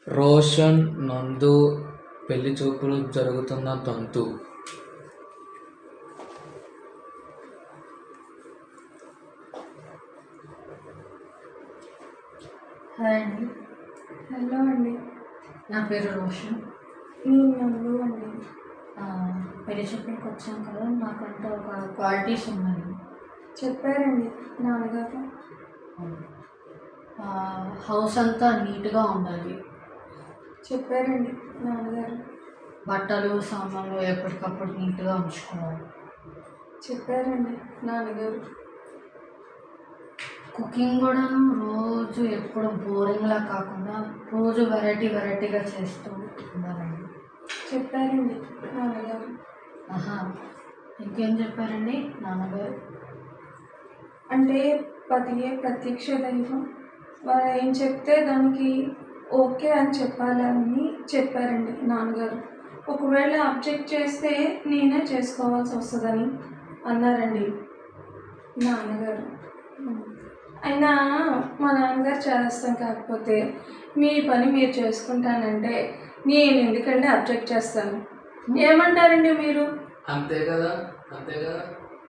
రోషన్ నందు పెళ్లి చూపులు జరుగుతున్న తంతు. హాయ్ అండి. హలో అండి. నా పేరు రోషన్. నేను నందు అండి. పెళ్లి చూపులకు వచ్చాం కదా, నాకంటే ఒక క్వాలిటీస్ ఉన్నాయి. చెప్పారండి నాన్నగారు. హౌస్ అంతా నీట్గా ఉండాలి. చెప్పారండి నాన్నగారు. బట్టలు సామాన్లు ఎప్పటికప్పుడు నీట్గా ఉంచుకోవాలి. చెప్పారండి నాన్నగారు. కుకింగ్ కూడా రోజు ఎప్పుడు బోరింగ్లా కాకుండా రోజు వెరైటీగా చేస్తూ ఉండాలండి. చెప్పారండి నాన్నగారు. ఇంకేం చెప్పారండి నాన్నగారు? అంటే పతియే ప్రత్యక్ష దైవం, వారు ఏం చెప్తే దానికి ఓకే అని చెప్పాలని చెప్పారండి నాన్నగారు. ఒకవేళ అబ్జెక్ట్ చేస్తే నేనే చేసుకోవాల్సి వస్తుందని అన్నారండి నాన్నగారు. అయినా మా నాన్నగారు చేస్తాం, కాకపోతే మీ పని మీరు చేసుకుంటానంటే నేను ఎందుకంటే అబ్జెక్ట్ చేస్తాను. ఏమంటారండి మీరు? అంతే కదా.